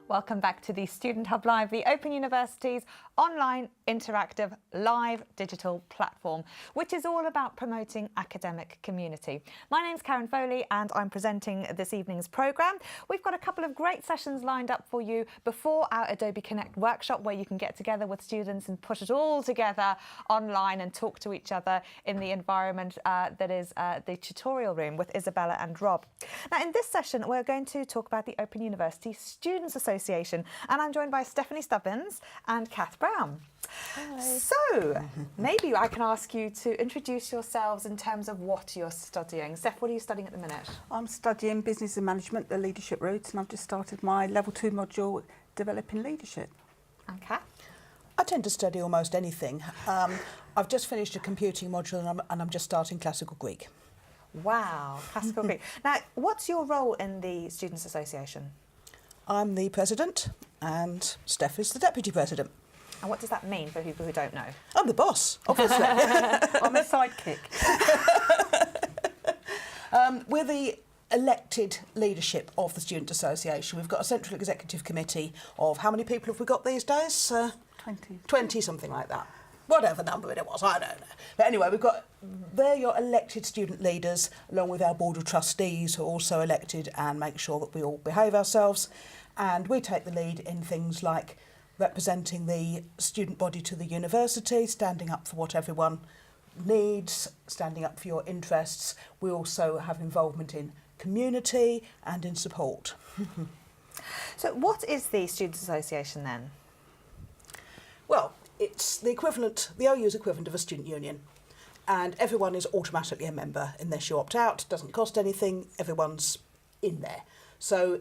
Welcome back to the Student Hub Live, the Open University's online, interactive, live digital platform, which is all about promoting academic community. My name's Karen Foley and I'm presenting this evening's programme. We've got a couple of great sessions lined up for you before our Adobe Connect workshop, where you can get together with students and put it all together online and talk to each other in the environment that is the tutorial room with Isabella and Rob. Now, in this session, we're going to talk about the Open University Students Association, and I'm joined by Stephanie Stubbins and Cath Brown. Hi. So, maybe I can ask you to introduce yourselves in terms of what you're studying. Steph, what are you studying at the minute? I'm studying Business and Management, the leadership route, and I've just started my Level 2 module, Developing Leadership. And Cath? I tend to study almost anything. I've just finished a computing module and I'm just starting Classical Greek. Wow, Classical Greek. Now, what's your role in the Students Association? I'm the president and Steph is the deputy president. And what does that mean for people who don't know? I'm the boss, obviously. I'm a sidekick. We're the elected leadership of the Student Association. We've got a central executive committee of how many people have we got these days? 20. 20, something like that. Whatever number it was, I don't know. But anyway, they're your elected student leaders, along with our board of trustees, who are also elected and make sure that we all behave ourselves. And we take the lead in things like representing the student body to the university, standing up for what everyone needs, standing up for your interests. We also have involvement in community and in support. So what is the Students Association then? Well, it's the equivalent, the OU's equivalent of a student union, and everyone is automatically a member unless you opt out. It doesn't cost anything, everyone's in there. So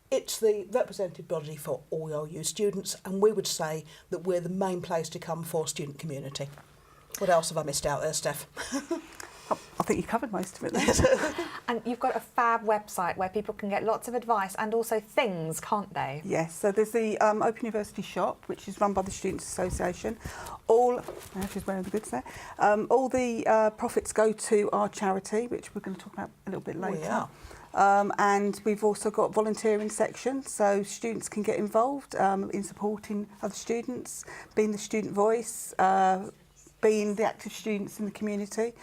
it's the representative body for all OU students, and we would say that we're the main place to come for student community. What else have I missed out there, Steph? I think you covered most of it there. And you've got a fab website where people can get lots of advice and also things, can't they? Yes, so there's the Open University shop, which is run by the Students Association. She's wearing the goods there. All the profits go to our charity, which we're going to talk about a little bit later. And we've also got volunteering section, so students can get involved in supporting other students, being the student voice, being the active students in the community.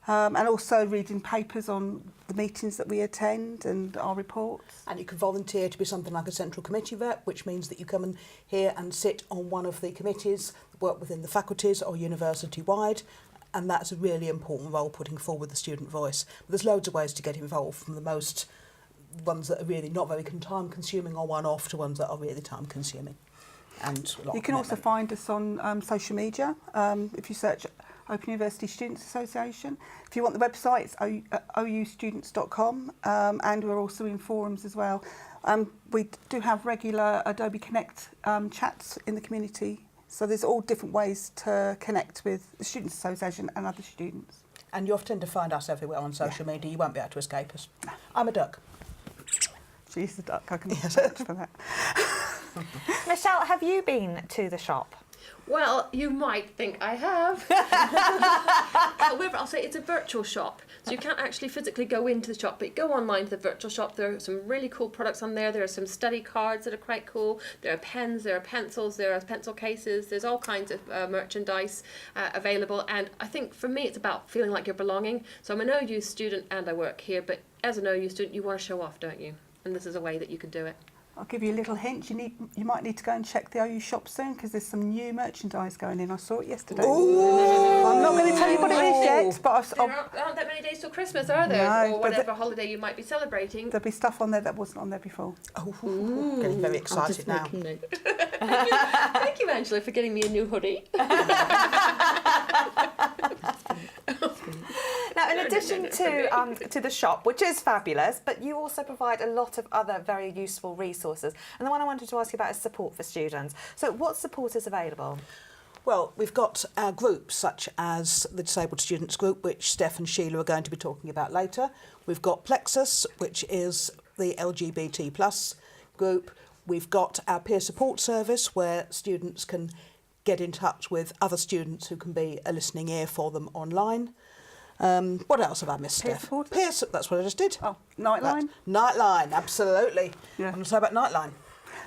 And also reading papers on the meetings that we attend and our reports. And you can volunteer to be something like a central committee rep, which means that you come in here and sit on one of the committees, work within the faculties or university-wide, and that's a really important role, putting forward the student voice. But there's loads of ways to get involved, from the most ones that are really not very time-consuming or one-off to ones that are really time-consuming. And you can also find us on social media. If you search Open University Students Association. If you want the website, it's oustudents.com, and we're also in forums as well. We do have regular Adobe Connect chats in the community, so there's all different ways to connect with the Students Association and other students. And you often to find us everywhere on social media. You won't be able to escape us. No. I'm a duck. She's the duck, I can vouch for that. Michelle, have you been to the shop? Well, you might think I have. However, I'll say it's a virtual shop. So you can't actually physically go into the shop, but you go online to the virtual shop. There are some really cool products on there. There are some study cards that are quite cool. There are pens, there are pencils, there are pencil cases. There's all kinds of merchandise available. And I think for me, it's about feeling like you're belonging. So I'm an OU student and I work here, but as an OU student, you want to show off, don't you? And this is a way that you can do it. I'll give you a little hint. You might need to go and check the OU shop soon, because there's some new merchandise going in. I saw it yesterday. Ooh. I'm not going to tell you what it is yet, but there aren't that many days till Christmas, are there? No, or whatever holiday you might be celebrating. There'll be stuff on there that wasn't on there before. Oh, getting very excited now. Thank you, Angela, for getting me a new hoodie. Now, in addition to the shop, which is fabulous, but you also provide a lot of other very useful resources. And the one I wanted to ask you about is support for students. So what support is available? Well, we've got our groups, such as the Disabled Students Group, which Steph and Sheila are going to be talking about later. We've got Plexus, which is the LGBT plus group. We've got our peer support service, where students can get in touch with other students who can be a listening ear for them online. What else have I missed, Peer Steph? support? That's what I just did. Oh, Nightline? Nightline, absolutely. Yeah. I'm going to say about Nightline.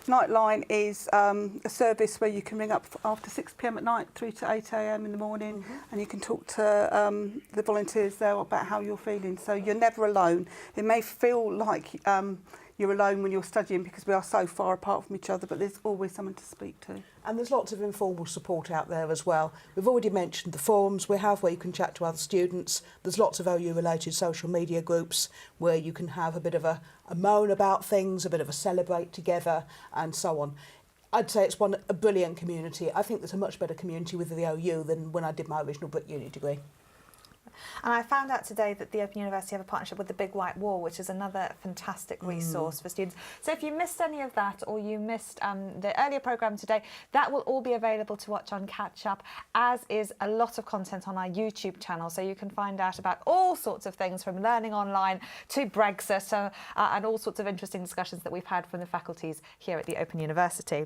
Nightline is a service where you can ring up after 6 p.m. at night through to 8 a.m. in the morning, and you can talk to the volunteers there about how you're feeling. So you're never alone. It may feel like you're alone when you're studying because we are so far apart from each other, but there's always someone to speak to. And there's lots of informal support out there as well. We've already mentioned the forums we have where you can chat to other students. There's lots of OU-related social media groups where you can have a bit of a moan about things, a bit of a celebrate together, and so on. I'd say it's a brilliant community. I think there's a much better community with the OU than when I did my original Brit Uni degree. And I found out today that the Open University have a partnership with the Big White Wall, which is another fantastic resource for students. So if you missed any of that, or you missed the earlier programme today, that will all be available to watch on Catch Up, as is a lot of content on our YouTube channel. So you can find out about all sorts of things, from learning online to Brexit, and all sorts of interesting discussions that we've had from the faculties here at the Open University.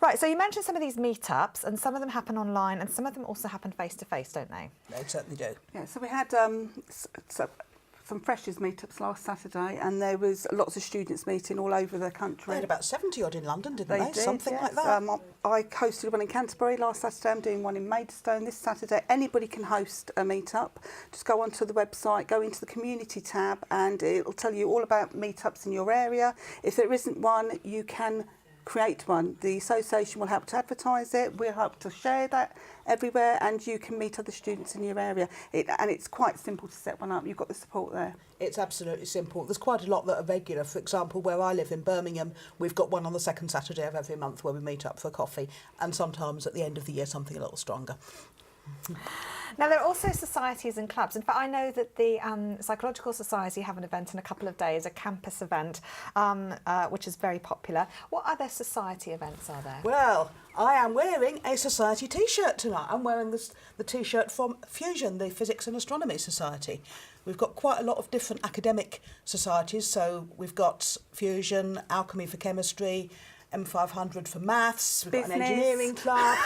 Right, so you mentioned some of these meetups, and some of them happen online, and some of them also happen face-to-face, don't they? They certainly do. Yeah, so we had some freshers meetups last Saturday, and there was lots of students meeting all over the country. They had about 70 odd in London, didn't they? Did, Something yes. like that. I hosted one in Canterbury last Saturday. I'm doing one in Maidstone this Saturday. Anybody can host a meetup. Just go onto the website, go into the community tab, and it'll tell you all about meetups in your area. If there isn't one, you can create one. The association will help to advertise it, we'll help to share that everywhere, and you can meet other students in your area. And it's quite simple to set one up. You've got the support there. It's absolutely simple. There's quite a lot that are regular. For example, where I live in Birmingham, we've got one on the second Saturday of every month where we meet up for coffee, and sometimes at the end of the year something a little stronger. Now, there are also societies and clubs. In fact, I know that the Psychological Society have an event in a couple of days, a campus event, which is very popular. What other society events are there? Well, I am wearing a society T-shirt tonight. I'm wearing the T-shirt from Fusion, the Physics and Astronomy Society. We've got quite a lot of different academic societies. So we've got Fusion, Alchemy for Chemistry, M500 for Maths, we've got an engineering club.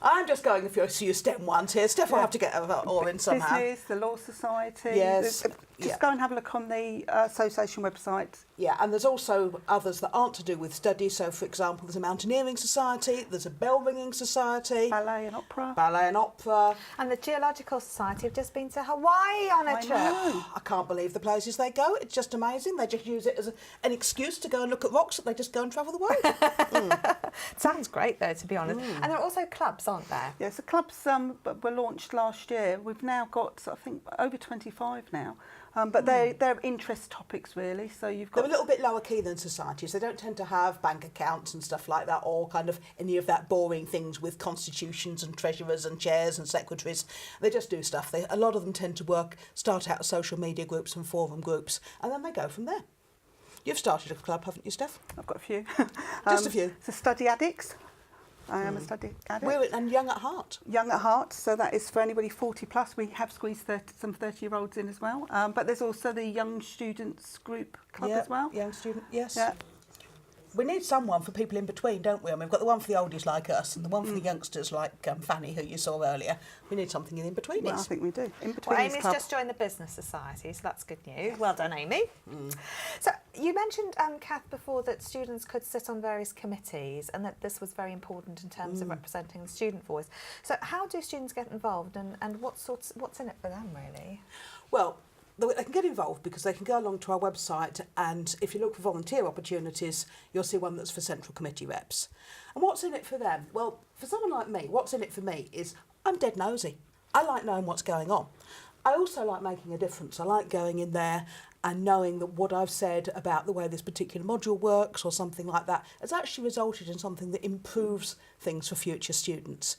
I'm just going a few STEM ones here. Steph will have to get all in somehow. Business, the Law Society. Yes. Just go and have a look on the association website. Yeah, and there's also others that aren't to do with study. So, for example, there's a Mountaineering Society, there's a Bell Ringing Society. Ballet and opera. Ballet and opera. And the Geological Society have just been to Hawaii on a trip. I can't believe the places they go. It's just amazing. They just use it as an excuse to go and look at rocks that they just go and travel the world. Sounds great, though, to be honest. And there are also clubs, aren't there? Yeah, so clubs were launched last year. We've now got, I think, over 25 now. But they're interest topics, really. So you've got... They're a little bit lower key than societies. They don't tend to have bank accounts and stuff like that, or kind of any of that boring things with constitutions and treasurers and chairs and secretaries. They just do stuff. A lot of them tend to start out as social media groups and forum groups, and then they go from there. You've started a club, haven't you, Steph? I've got a few. Just a few. So Study Addicts. I am a study addict. And Young at Heart. Young at Heart, so that is for anybody 40 plus. We have squeezed some 30-year-olds in as well. But there's also the Young Students Group Club as well. Young Student, yes. Yeah. We need someone for people in between, don't we? I mean, we've got the one for the oldies like us and the one for the youngsters like Fanny, who you saw earlier. We need something in between. Well, I think we do. In between. Well, Amy's just joined the Business Society, so that's good news. Well done, Amy. So you mentioned, Cath, before that students could sit on various committees and that this was very important in terms of representing the student voice. So how do students get involved, and what's in it for them, really? Well, they can get involved because they can go along to our website, and if you look for volunteer opportunities, you'll see one that's for Central Committee reps. And what's in it for them? Well, for someone like me, what's in it for me is I'm dead nosy. I like knowing what's going on. I also like making a difference. I like going in there and knowing that what I've said about the way this particular module works or something like that has actually resulted in something that improves things for future students.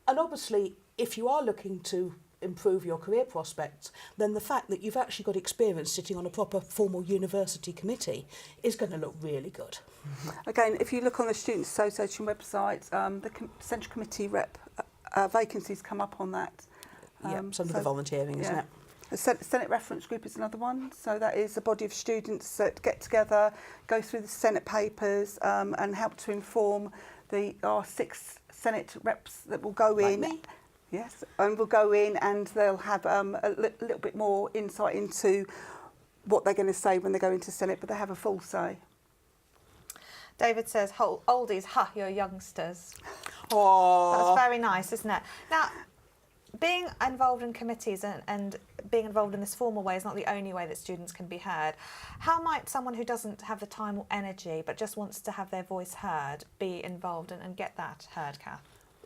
And obviously, if you are looking to improve your career prospects, then the fact that you've actually got experience sitting on a proper formal university committee is going to look really good. Again, if you look on the Students' Association website, the Central Committee rep vacancies come up on that. Some of the volunteering, isn't it? The Senate Reference Group is another one. So that is a body of students that get together, go through the Senate papers and help to inform our 6 Senate reps that will go in. Like me? Yes, and will go in and they'll have a little bit more insight into what they're going to say when they go into Senate, but they have a full say. David says, oldies, ha, you're youngsters. Oh, That's very nice, isn't it? Now, being involved in committees and being involved in this formal way is not the only way that students can be heard. How might someone who doesn't have the time or energy but just wants to have their voice heard be involved and get that heard, Cath?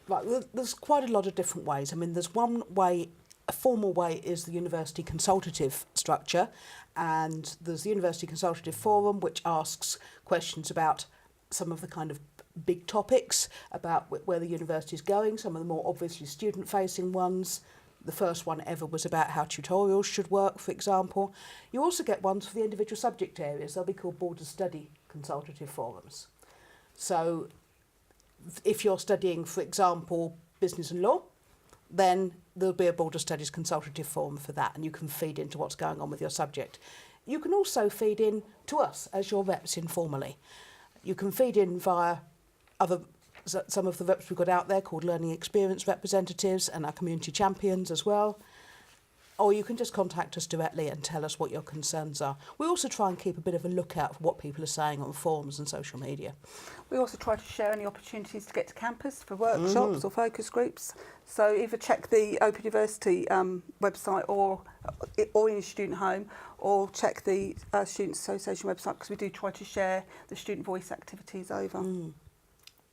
right. There's quite a lot of different ways. I mean, there's one way. A formal way is the university consultative structure, and there's the University Consultative Forum, which asks questions about some of the kind of big topics about where the university is going, some of the more obviously student-facing ones. The first one ever was about how tutorials should work, for example. You also get ones for the individual subject areas. They'll be called Board of Study Consultative Forums. So if you're studying, for example, business and law, then there'll be a Board of Studies Consultative Forum for that, and you can feed into what's going on with your subject. You can also feed in to us as your reps informally. You can feed in via some of the reps we've got out there called learning experience representatives and our community champions as well. Or you can just contact us directly and tell us what your concerns are. We also try and keep a bit of a lookout for what people are saying on forums and social media. We also try to share any opportunities to get to campus for workshops or focus groups. So either check the Open University website or in your student home, or check the Students Association website, because we do try to share the student voice activities over.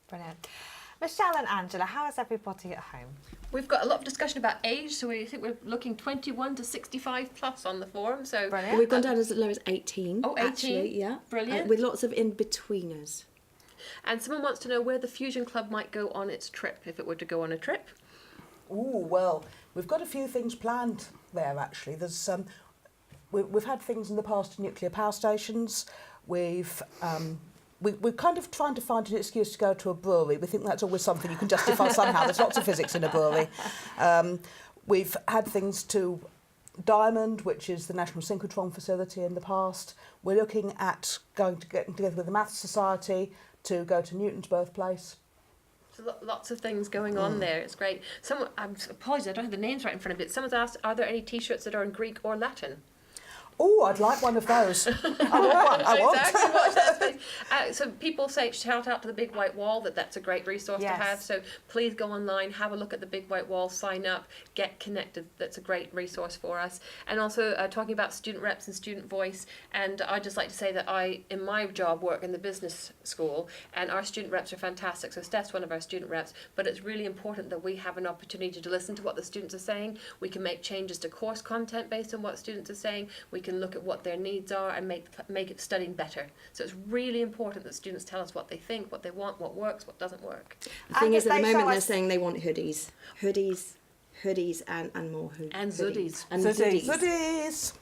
Brilliant. Michelle and Angela, how is everybody at home? We've got a lot of discussion about age, so we think we're looking 21 to 65 plus on the forum. So Brilliant. We've gone down as low as 18. Oh, 18? Actually, yeah. Brilliant. With lots of in-betweeners. And someone wants to know where the Fusion Club might go on its trip, if it were to go on a trip. Ooh, well, we've got a few things planned there, actually. There's we've had things in the past to nuclear power stations. We're kind of trying to find an excuse to go to a brewery. We think that's always something you can justify somehow. There's lots of physics in a brewery. We've had things to Diamond, which is the National Synchrotron facility in the past. We're looking at getting together with the Maths Society to go to Newton's birthplace. So lots of things going on there. It's great. Someone, apologies, I don't have the names right in front of me. Someone's asked, are there any T-shirts that are in Greek or Latin? Oh, I'd like one of those. I want one. I want. Exactly. Watch that space. So people say, shout out to the Big White Wall, that's a great resource to have. So please go online, have a look at the Big White Wall, sign up, get connected. That's a great resource for us. And also talking about student reps and student voice. And I'd just like to say that I, in my job, work in the business school, and our student reps are fantastic. So Steph's one of our student reps, but it's really important that we have an opportunity to listen to what the students are saying. We can make changes to course content based on what students are saying. We can look at what their needs are and make it studying better. So it's really important that students tell us what they think, what they want, what works, what doesn't work. The thing is, at the moment, they're saying they want hoodies, and more hoodies. And zoodies. And Zoodies. Goodies.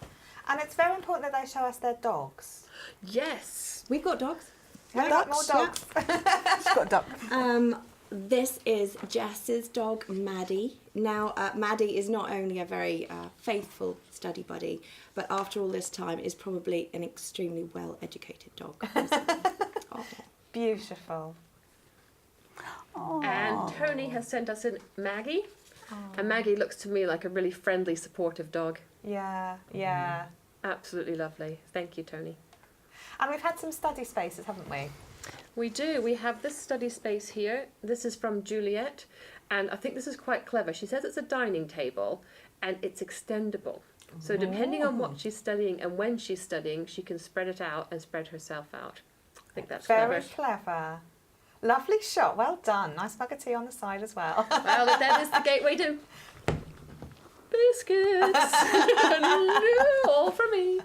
And it's very important that they show us their dogs. Yes. We've got dogs. Have you got more dogs? She's got a duck. This is Jess's dog, Maddie. Now, Maddie is not only a very faithful study buddy, but after all this time is probably an extremely well-educated dog. Oh. Beautiful. And Tony has sent us in Maggie. And Maggie looks to me like a really friendly, supportive dog. Yeah, yeah. Absolutely lovely. Thank you, Tony. And we've had some study spaces, haven't we? We do. We have this study space here. This is from Juliet, and I think this is quite clever. She says it's a dining table and it's extendable. So depending on what she's studying and when she's studying, she can spread it out and spread herself out. I think that's Very clever. clever. Lovely shot. Well done. Nice mug of tea on the side as well. Well, that is the gateway to biscuits. All from me.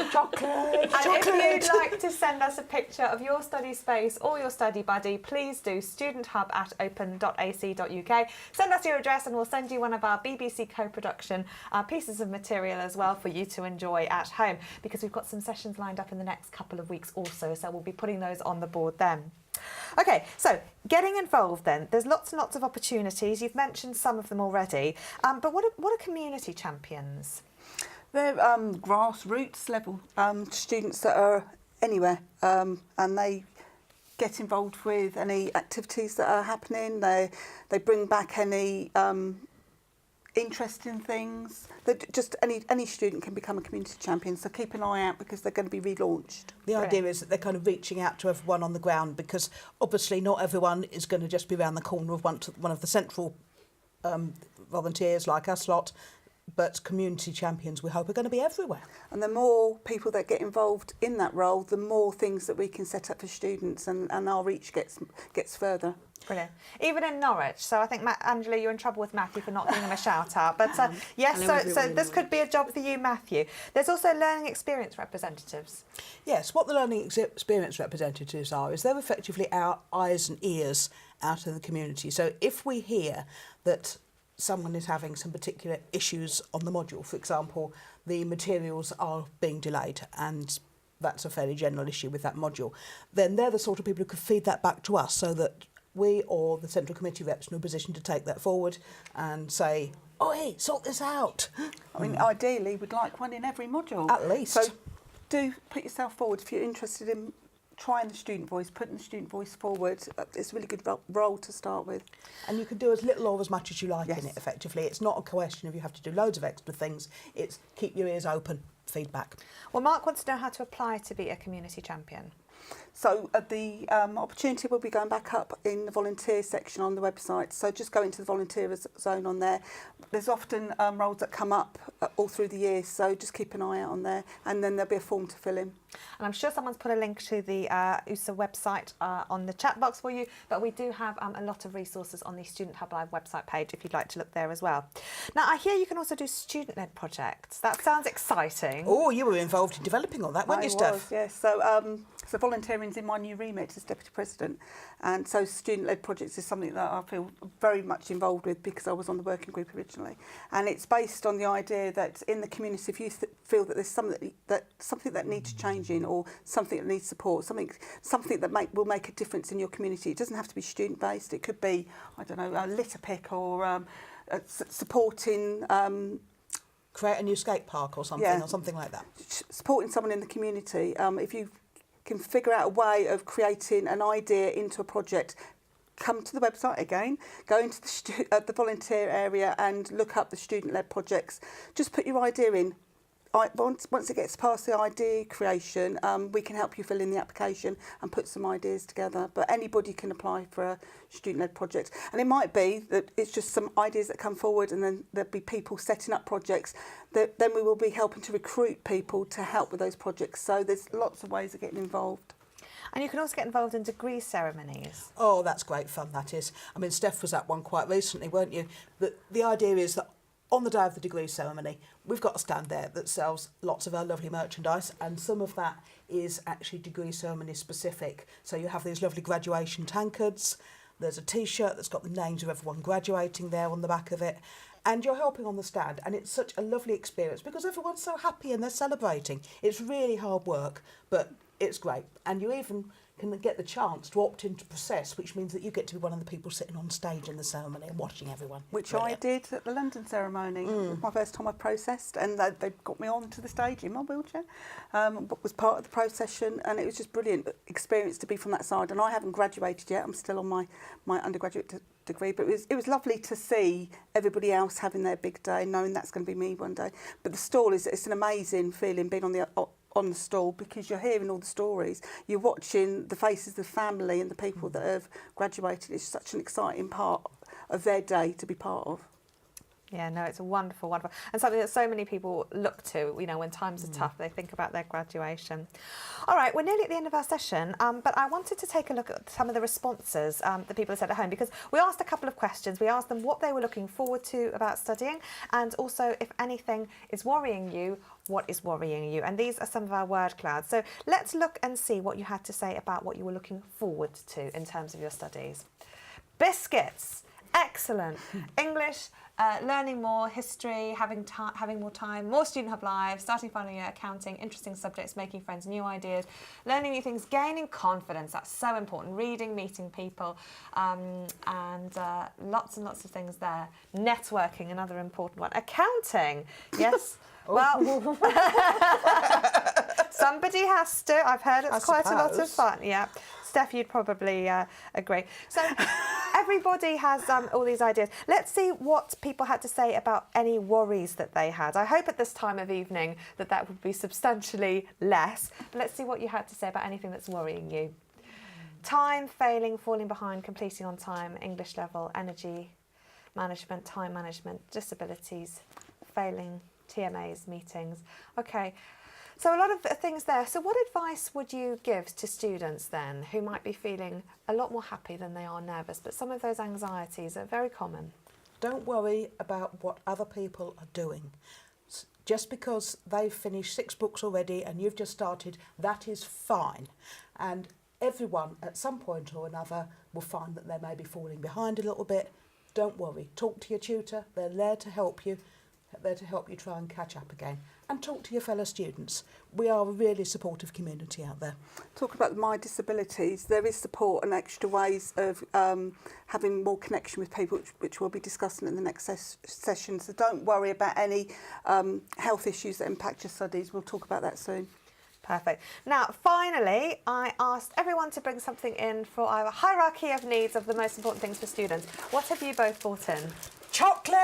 Chocolate. And if you'd like to send us a picture of your study space or your study buddy, please do studenthub@open.ac.uk. Send us your address and we'll send you one of our BBC co-production pieces of material as well for you to enjoy at home, because we've got some sessions lined up in the next couple of weeks also, so we'll be putting those on the board then. Okay, so getting involved then, there's lots and lots of opportunities. You've mentioned some of them already, but what are community champions? They're grassroots level students that are anywhere, and they get involved with any activities that are happening. They bring back any interesting things. That just any student can become a community champion, so keep an eye out because they're going to be relaunched. The idea is that they're kind of reaching out to everyone on the ground, because obviously not everyone is going to just be around the corner of one of the central volunteers like us lot, but community champions we hope are going to be everywhere. And the more people that get involved in that role, the more things that we can set up for students, and our reach gets further. Brilliant. Even in Norwich. So I think, Angela, you're in trouble with Matthew for not giving him a shout out. But yes, so this could be a job for you, Matthew. There's also learning experience representatives. Yes, what the learning experience representatives are is they're effectively our eyes and ears out of the community. So if we hear that someone is having some particular issues on the module, for example, the materials are being delayed, and that's a fairly general issue with that module, then they're the sort of people who could feed that back to us, so that we or the central committee reps are in a position to take that forward and say, oh, hey, sort this out. I mean, ideally, we'd like one in every module. At least. So do put yourself forward if you're interested in trying the student voice, putting the student voice forward. It's a really good role to start with. And you can do as little or as much as you like Yes. in it, effectively. It's not a question of you have to do loads of extra things. It's keep your ears open, feedback. Well, Mark wants to know how to apply to be a community champion. So the opportunity will be going back up in the volunteer section on the website. So just go into the volunteer zone on there. There's often roles that come up all through the year, so just keep an eye out on there, and then there'll be a form to fill in. And I'm sure someone's put a link to the OUSA website on the chat box for you, but we do have a lot of resources on the Student Hub Live website page if you'd like to look there as well. Now, I hear you can also do student-led projects. That sounds exciting. Oh, you were involved in developing all that, weren't you, Steph? Yes. So volunteering's in my new remit as Deputy President, and so student-led projects is something that I feel very much involved with because I was on the working group originally, and it's based on the idea that in the community, if you feel that there's something that needs changing or something that needs support, something that will make a difference in your community, it doesn't have to be student-based. It could be, I don't know, a litter pick or supporting. Create a new skate park or something, or something like that. Supporting someone in the community. If you can figure out a way of creating an idea into a project, come to the website again, go into the volunteer area and look up the student-led projects. Just put your idea in. Once it gets past the idea creation, we can help you fill in the application and put some ideas together. But anybody can apply for a student-led project. And it might be that it's just some ideas that come forward, and then there'll be people setting up projects. Then we will be helping to recruit people to help with those projects. So there's lots of ways of getting involved. And you can also get involved in degree ceremonies. Oh, that's great fun, that is. I mean, Steph was at one quite recently, weren't you? But the idea is that on the day of the degree ceremony, we've got a stand there that sells lots of our lovely merchandise, and some of that is actually degree ceremony specific. So you have these lovely graduation tankards, there's a T-shirt that's got the names of everyone graduating there on the back of it, and you're helping on the stand, and it's such a lovely experience because everyone's so happy and they're celebrating. It's really hard work, but it's great. And you even can get the chance to opt into process, which means that you get to be one of the people sitting on stage in the ceremony and watching everyone. Which Brilliant. I did at the London ceremony. It was my first time I processed, and they got me onto the stage in my wheelchair. Was part of the procession, and it was just brilliant experience to be from that side. And I haven't graduated yet. I'm still on my undergraduate degree, but it was lovely to see everybody else having their big day, knowing that's going to be me one day. But the stall it's an amazing feeling being on the stall, because you're hearing all the stories, you're watching the faces of the family and the people that have graduated. It's such an exciting part of their day to be part of. Yeah, no, it's wonderful, wonderful. And something that so many people look to, you know, when times are tough, they think about their graduation. All right, we're nearly at the end of our session, but I wanted to take a look at some of the responses that people have said at home, because we asked a couple of questions. We asked them what they were looking forward to about studying, and also if anything is worrying you, what is worrying you? And these are some of our word clouds. So let's look and see what you had to say about what you were looking forward to in terms of your studies. Biscuits, excellent. English, learning more, history, having more time, more student hub live, starting final year, accounting, interesting subjects, making friends, new ideas, learning new things, gaining confidence. That's so important. Reading, meeting people, and lots and lots of things there. Networking, another important one. Accounting, yes. Well, somebody has to. I've heard it's quite a lot of fun. Yeah. Steph, you'd probably agree. So everybody has all these ideas. Let's see what people had to say about any worries that they had. I hope at this time of evening that would be substantially less. Let's see what you had to say about anything that's worrying you. Time, failing, falling behind, completing on time, English level, energy management, time management, disabilities, failing, TMAs, meetings. Okay, so a lot of things there. So what advice would you give to students then who might be feeling a lot more happy than they are nervous, but some of those anxieties are very common? Don't worry about what other people are doing. Just because they've finished 6 books already and you've just started, that is fine. And everyone at some point or another will find that they may be falling behind a little bit. Don't worry. Talk to your tutor. They're there to help you. They're to help you try and catch up again. And talk to your fellow students. We are a really supportive community out there. Talk about my disabilities. There is support and extra ways of having more connection with people, which we'll be discussing in the next session. So don't worry about any health issues that impact your studies. We'll talk about that soon. Perfect. Now, finally, I asked everyone to bring something in for our hierarchy of needs of the most important things for students. What have you both brought in? Chocolate!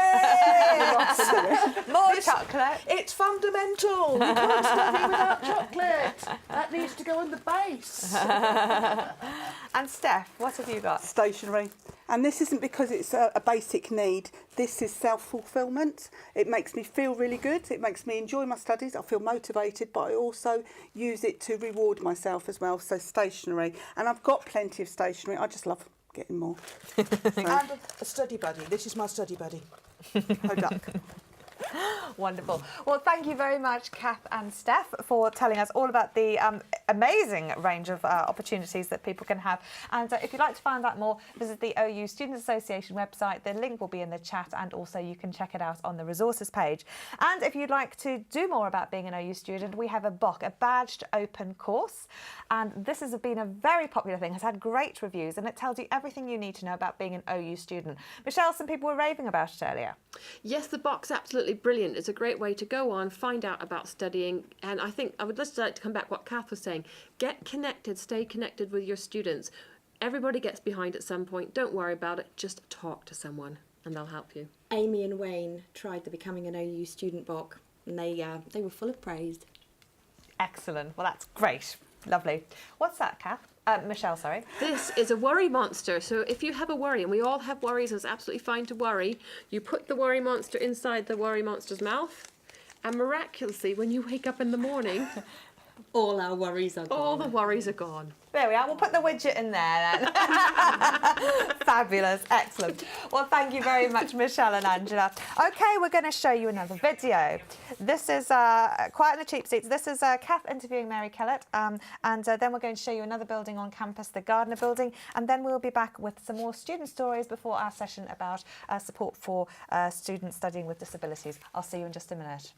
More chocolate. It's fundamental. You can't study without chocolate. That needs to go on the base. And Steph, what have you got? Stationery. And this isn't because it's a basic need. This is self-fulfilment. It makes me feel really good. It makes me enjoy my studies. I feel motivated, but I also use it to reward myself as well. So stationery. And I've got plenty of stationery. I just love getting more. And a study buddy. This is my study buddy. Hoduck. Wonderful. Well, thank you very much, Cath and Steph, for telling us all about the amazing range of opportunities that people can have. And if you'd like to find out more, visit the OU Students Association website. The link will be in the chat, and also you can check it out on the resources page. And if you'd like to do more about being an OU student, we have a BOC, a badged open course. And this has been a very popular thing, has had great reviews, and it tells you everything you need to know about being an OU student. Michelle, some people were raving about it earlier. Yes, the box absolutely brilliant. It's a great way to go on, find out about studying, and I think I would just like to come back what Cath was saying. Get connected, stay connected with your students. Everybody gets behind at some point. Don't worry about it. Just talk to someone and they'll help you. Amy and Wayne tried the Becoming an OU Student book, and they were full of praise. Excellent. Well, that's great. Lovely. What's that, Cath? Michelle, sorry. This is a worry monster. So if you have a worry, and we all have worries, and it's absolutely fine to worry, you put the worry monster inside the worry monster's mouth, and miraculously, when you wake up in the morning, All our worries are gone. all the worries are gone. There we are. We'll put the widget in there then. Fabulous. Excellent. Well, thank you very much, Michelle and Angela. OK, we're going to show you another video. This is Quiet in the Cheap Seats. This is Cath interviewing Mary Kellett. And then we're going to show you another building on campus, the Gardner Building. And then we'll be back with some more student stories before our session about support for students studying with disabilities. I'll see you in just a minute.